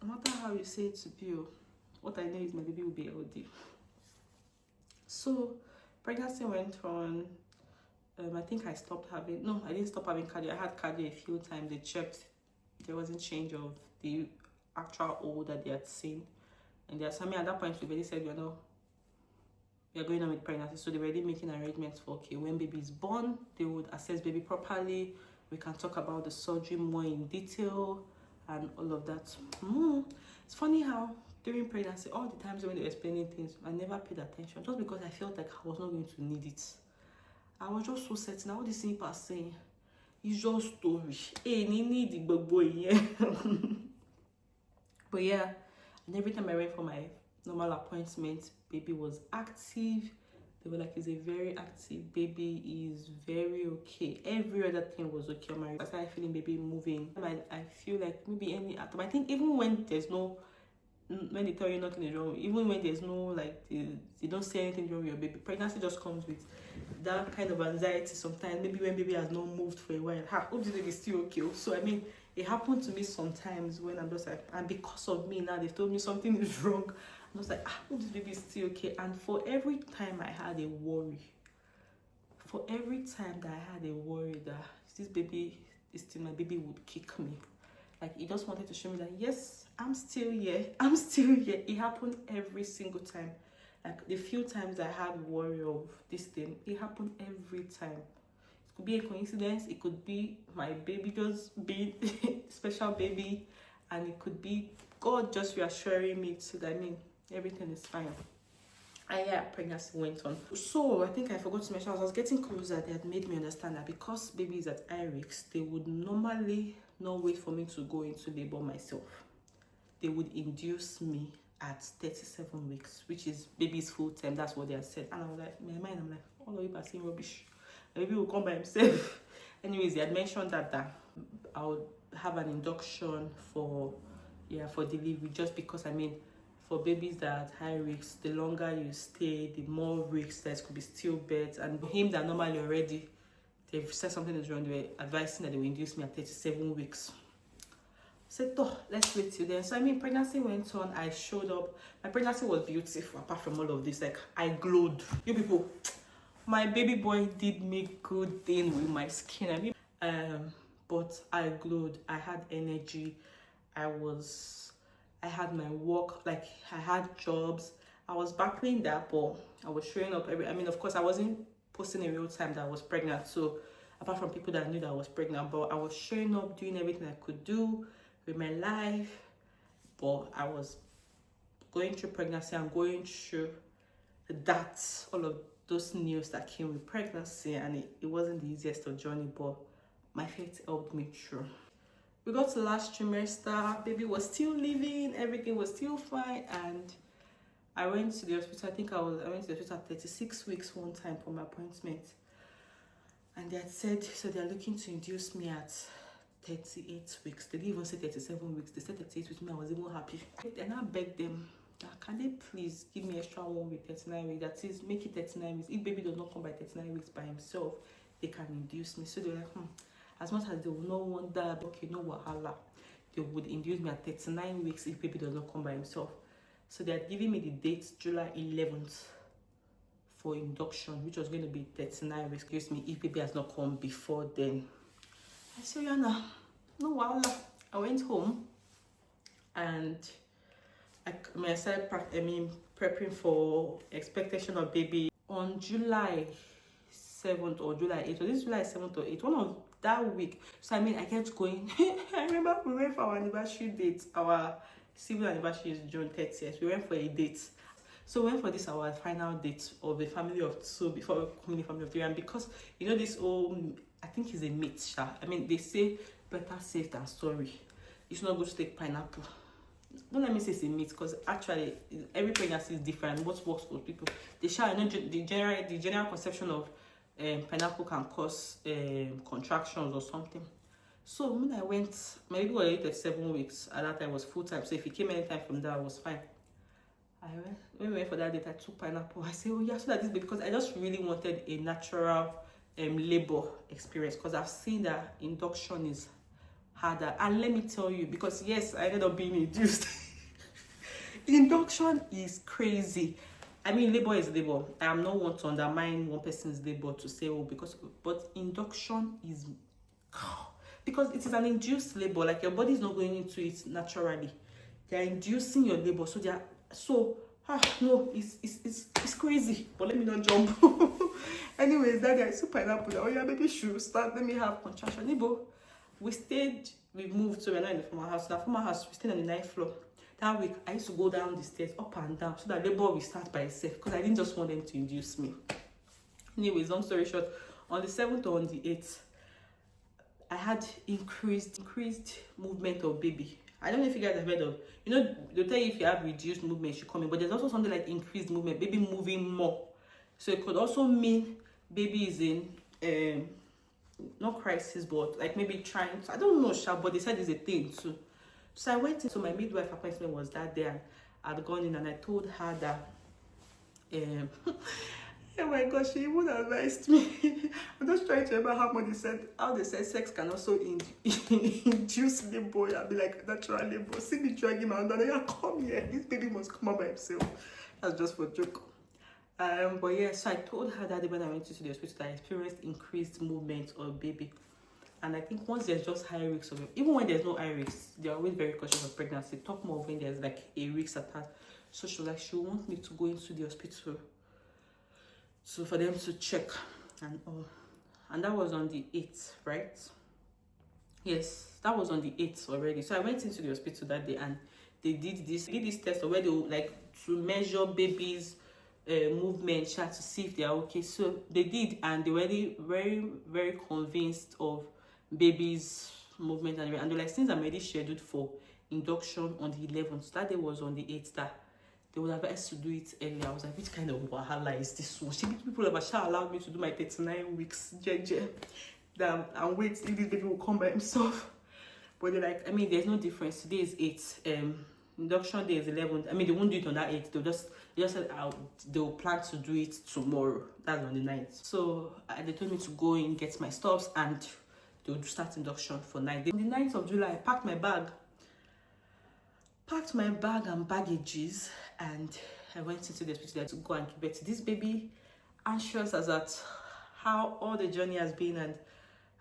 no matter how you say it to be, what I know is my baby will be healthy. So pregnancy went on. I think I stopped having, no, I didn't stop having cardio. I had cardio a few times. They checked. There wasn't change of the actual hole that they had seen. And they assigned me at that point, we already said, we are going on with pregnancy. So they were already making arrangements for, okay, when baby is born, they would assess baby properly. We can talk about the surgery more in detail and all of that. It's funny how during pregnancy, all the times when they were explaining things, I never paid attention, just because I felt like I was not going to need it. I was just so certain. All these people are saying, it's just story. Hey, need the boy, yeah. But yeah, and every time I went for my normal appointment, baby was active. They were like, he's a very active baby, he's very okay. Every other thing was okay. I started feeling baby moving. I feel like maybe any atom. I think even when there's no, when they tell you nothing is wrong, even when there's no, like, they don't say anything wrong with your baby, pregnancy just comes with that kind of anxiety sometimes. Maybe when baby has not moved for a while, hope this baby is still okay. So I mean, it happened to me sometimes when I'm just like, and because of me now, they've told me something is wrong. I'm just like, hope this baby is still okay. And for every time I had a worry, that this baby, this thing, my baby would kick me. Like, he just wanted to show me that, yes, I'm still here. It happened every single time. Like, the few times I had worry of this thing, it happened every time. It could be a coincidence. It could be my baby just being special baby. And it could be God just reassuring me so that, I mean, everything is fine. And yeah, pregnancy went on. So I think I forgot to mention, as I was getting closer, they had made me understand that because baby is at high risk, they would normally not wait for me to go into labor myself. They would induce me at 37 weeks, which is baby's full term. That's what they had said. And I was like, in my mind, I'm like, all of you are saying rubbish. The baby will come by himself. Anyways, they had mentioned that I would have an induction for delivery, just because, I mean, for babies that are at high risk, the longer you stay, the more risk there could be stillbirth. And for him that normally already, they've said something is wrong, they were advising that they will induce me at 37 weeks. I said, oh, let's wait till then. So, I mean, pregnancy went on. I showed up. My pregnancy was beautiful, apart from all of this. Like, I glowed. You people, my baby boy did me good thing with my skin. I mean, but I glowed. I had energy. I had my work. Like, I had jobs. I was battling that, but I was showing up of course, I wasn't posting in real time that I was pregnant. So, apart from people that knew that I was pregnant, but I was showing up, doing everything I could do with my life. But I was going through pregnancy and going through that, all of those news that came with pregnancy, and it wasn't the easiest of journey, but my faith helped me through. We got to last trimester, baby was still living, everything was still fine, and I went to the hospital. I went to the hospital at 36 weeks one time for my appointment, and they had said, so they're looking to induce me at 38 weeks. They didn't even say 37 weeks. They said 38 weeks. I was even happy. And I begged them, can they please give me extra 1 week, 39 weeks? That is, make it 39 weeks. If baby does not come by 39 weeks by himself, they can induce me. So they were like, as much as they will not want that, okay, no wahala, they would induce me at 39 weeks if baby does not come by himself. So they had given me the date July 11th for induction, which was going to be 39 weeks. Excuse me, if baby has not come before then. I said, Yana, no wahala. I went home and I started prepping for expectation of baby on July 7th or July 8th. So this is July 7th or 8th, one of that week. So I kept going. I remember we went for our anniversary date. Our civil anniversary is June 30th. We went for a date. So we went for this, our final date of a family of two before coming a family of three. And because, this whole, I think it's a myth, they say better safe than sorry. It's not good to take pineapple. Don't let me say it's a myth, because actually every pregnancy is different. What works for people? The general conception of pineapple can cause contractions or something. So when I went, my baby was 37 weeks. At that time it was full time. So if it came anytime from there, I was fine. When we went for that date, I took pineapple. I said, oh yeah, so that this baby, because I just really wanted a natural labor experience, because I've seen that induction is harder. And let me tell you, because yes, I ended up being induced. Induction is crazy. Labor is labor. I am not one to undermine one person's labor to say, but induction is, because it is an induced labor. Like, your body is not going into it naturally. They are inducing your labor, it's crazy. But let me not jump. Anyways, that day I took pineapple. Oh yeah, baby should start. Let me have contraction. We moved, so we're not in the former house. In the former house, we stayed on the 9th floor. That week, I used to go down the stairs, up and down, so that labor will start by itself, because I didn't just want them to induce me. Anyways, long story short, on the 7th or on the 8th, I had increased movement of baby. I don't know if you guys have heard of, they'll tell you if you have reduced movement, you come in, but there's also something like increased movement, baby moving more. So it could also mean baby is in, not crisis, but like maybe trying to, I don't know, but they said it's a thing too. So I went into my midwife appointment was that day, and I'd gone in and I told her that, oh my gosh, she even advised me. I'm just trying to remember how they said sex can also induce labor. I'll be like, natural labor. See me dragging my under, yeah, come here. This baby must come out by himself. That's just for joke. But yeah, so I told her that when I went to the hospital, I experienced increased movement of baby. And I think once there's just high risks of it, even when there's no high risks, they're always very cautious of pregnancy. Talk more when there's like a risk attached. So she wants me to go into the hospital, so for them to check and all. And that was on the 8th, right? Yes, that was on the 8th already. So I went into the hospital that day, and they did this test where they like to measure babies' movement, to see if they are okay. So they did, and they were very, very convinced of baby's movement, and they're like, since I'm already scheduled for induction on the 11th, that day was on the 8th, that they would have asked to do it earlier. I was like, which kind of wahala is this one? People have allowed me to do my 39 weeks, and wait if this baby will come by himself. But they're like, there's no difference. Today is 8. induction day is 11th. I mean, they won't do it on that 8th. They just said they'll plan to do it tomorrow. That's on the 9th. So they told me to go in, get my stuffs, and they'll start induction for 9 days. On the 9th of July, I packed my bag and baggages, and I went into the hospital to go and give birth to this baby, anxious as at how all the journey has been. And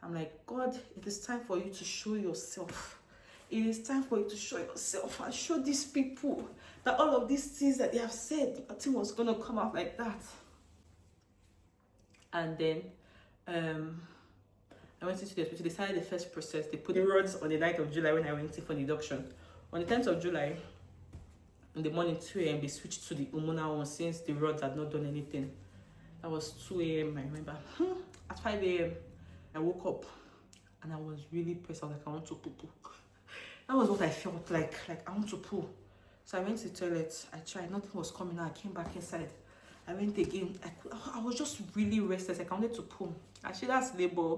I'm like, God, it is time for you to show yourself. It is time for you to show yourself and show these people that all of these things that they have said, nothing was going to come out like that. And then I went into the hospital. They started the first process. They put the rods on the 9th of July when I went in for the induction. On the 10th of July, in the morning, 2 a.m., they switched to the hormonal one since the rods had not done anything. That was 2 a.m., I remember. At 5 a.m., I woke up and I was really pressed. I was like, I want to poo-poo. That was what I felt like I want to poo. So I went to the toilet. I tried. Nothing was coming out. I came back inside. I went again. I was just really restless. Like I wanted to poo. Actually, that's labor.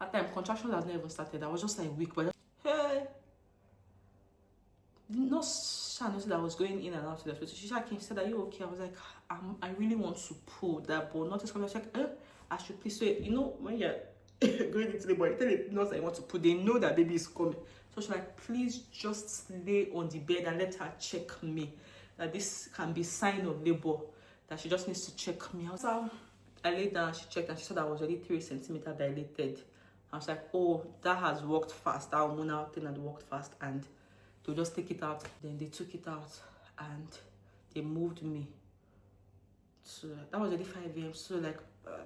At time, contractions has not even started. I was just like weak. But hey, no, she noticed that I was going in and out to the hospital. She came. She said, "Are you okay?" I was like, I really want to poo that, but not coming. I was like, I should please. So you know when you're going into labor, you tell the nurse that you want to put, they know that baby is coming. So she's like, please just lay on the bed and let her check me. That this can be sign of labor. That she just needs to check me. So I laid down, she checked, and she said I was already 3 centimeters dilated. I was like, oh, that has worked fast. That hormonal thing had worked fast, and they'll just take it out. Then they took it out and they moved me. So that was already 5 a.m. So like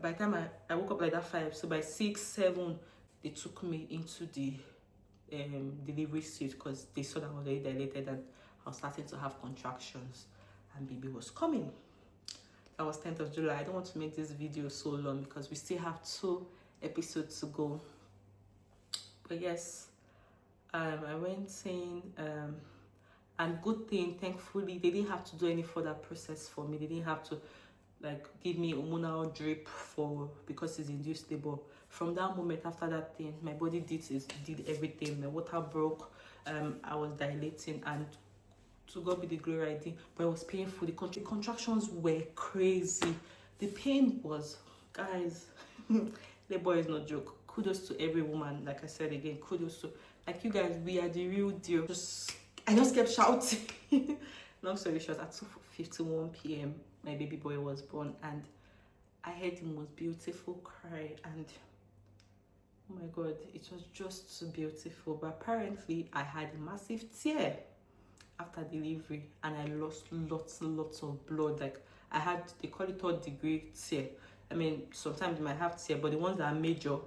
by the time I woke up like that 5, so by 6, 7, they took me into the delivery suite because they saw that I was already dilated and I was starting to have contractions and baby was coming. That was 10th of July. I don't want to make this video so long because we still have 2 episodes to go. But yes, I went in, and good thing, thankfully, they didn't have to do any further process for me. They didn't have to like give me hormonal drip because it's induced labor. From that moment, after that thing, my body did everything. My water broke. I was dilating, and to God be the glory, I did. But it was painful. The contractions were crazy. The pain was, guys, labor is no joke. Kudos to every woman. Like I said again, kudos to like you guys. We are the real deal. I just kept shouting. Long story short, at 2:51 p.m. my baby boy was born, and I heard the most beautiful cry, and oh my God, it was just so beautiful. But apparently I had a massive tear after delivery, and I lost lots of blood. Like I had, they call it 3rd degree tear. I mean, sometimes you might have tear, but the ones that are major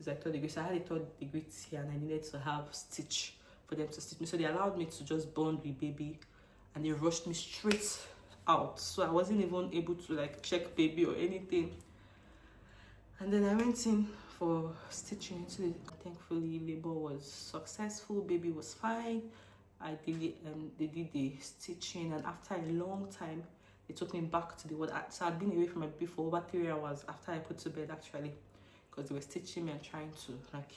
is like 3rd degree. So I had a 3rd degree tear, and I needed to have stitch for them to stitch me. So they allowed me to just bond with baby, and they rushed me straight out. So I wasn't even able to like check baby or anything. And then I went in for stitching into it. Thankfully, labor was successful. Baby was fine. They did the stitching, and after a long time, they took me back to the ward. So I'd been away from my baby for over 3 hours after I put to bed, actually, because they were stitching me and trying to like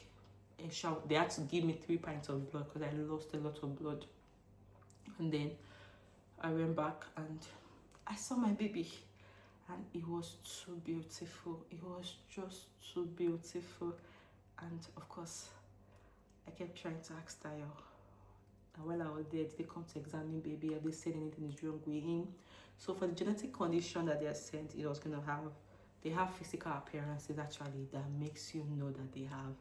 ensure. They had to give me 3 pints of blood because I lost a lot of blood. And then I went back and I saw my baby, and it was too beautiful. It was just too beautiful. And of course, I kept trying to ask Tayo, and while I was there, did they come to examine baby? Have they said anything is wrong with him? So for the genetic condition that they are said it was gonna have, they have physical appearances actually that makes you know that they have.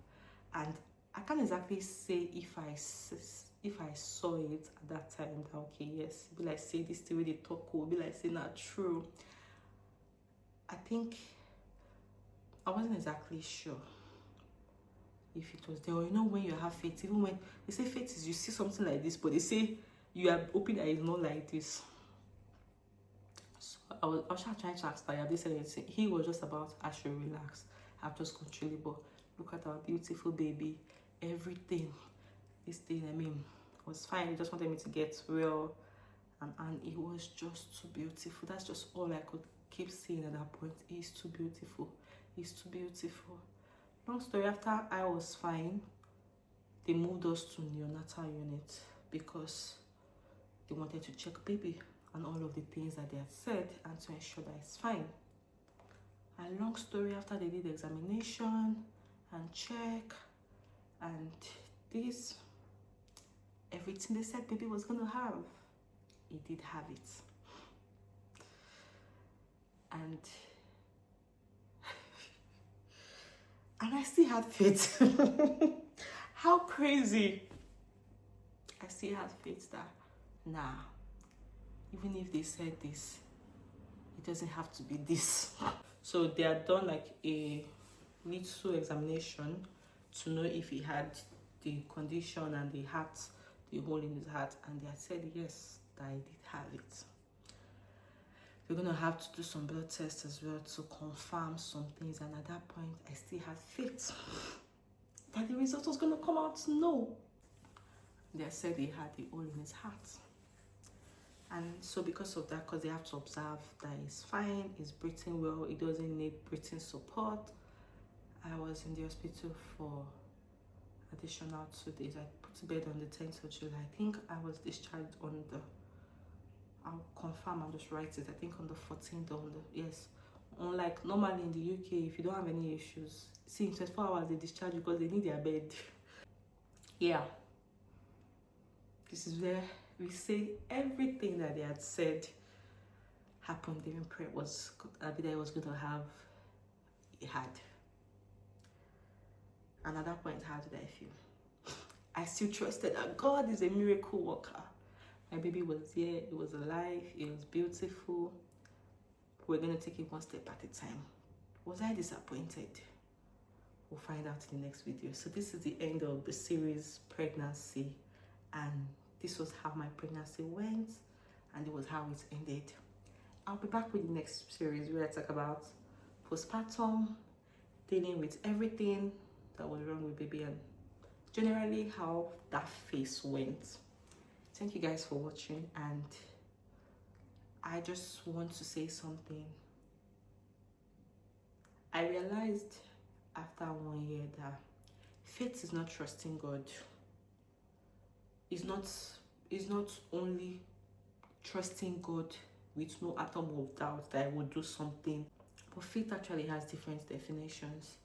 And I can't exactly say if I saw it at that time that okay, yes, be like say this the way they talk, will be like say not true. I think I wasn't exactly sure if it was there. Or you know, when you have faith, even when they say faith is you see something like this, but they say you are hoping that it's not like this. So I was trying to ask Taya, they said anything. He was just about, I should relax. I've just gone through labor. Look at our beautiful baby. Everything. This thing, I mean, was fine. He just wanted me to get well. And it was just too beautiful. That's just all I could keep saying at that point. It's too beautiful. It's too beautiful. Long story, after I was fine, they moved us to neonatal unit. because they wanted to check baby and all of the things that they had said and to ensure that it's fine. And long story, after they did the examination and check and this, everything they said baby was going to have, he did have it. And I still had faith. How crazy. I still had faith that, nah, even if they said this, it doesn't have to be this. So they had done like a little examination to know if he had the condition and the heart, the hole in his heart, and they had said yes, that I did have it. We're gonna have to do some blood tests as well to confirm some things, and at that point I still had faith that the result was gonna come out no. They said he had the hole in his heart. And so because of that, because they have to observe that he's fine, he's breathing well, he doesn't need breathing support, I was in the hospital for additional 2 days. I put to bed on the 10th of July. I think I was discharged on the, I'll confirm and just write it, I think on the 14th on the, yes. Unlike normally in the UK, if you don't have any issues, see, in 24 hours they discharge you because they need their bed. Yeah. This is where we say everything that they had said happened during prayer was, Abida was going to have, he had. And at that point, how did I feel? I still trusted that God is a miracle worker. My baby was here, it was alive, it was beautiful. We're going to take it one step at a time. Was I disappointed? We'll find out in the next video. So this is the end of the series, Pregnancy. And this was how my pregnancy went, and it was how it ended. I'll be back with the next series where I talk about postpartum, dealing with everything that was wrong with baby, and generally how that phase went. Thank you guys for watching, and I just want to say something. I realized after 1 year that faith is not trusting God. It's not only trusting God with no atom of doubt that I will do something, but faith actually has different definitions.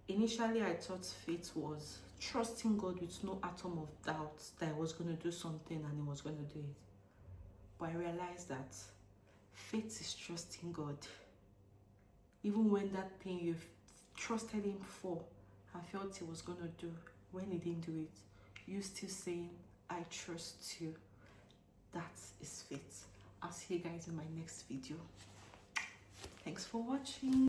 Initially, I thought faith was trusting God with no atom of doubt that I was going to do something and He was going to do it. But I realized that faith is trusting God. Even when that thing you've trusted Him for and felt He was going to do, when He didn't do it, you still saying, I trust you. That is faith. I'll see you guys in my next video. Thanks for watching.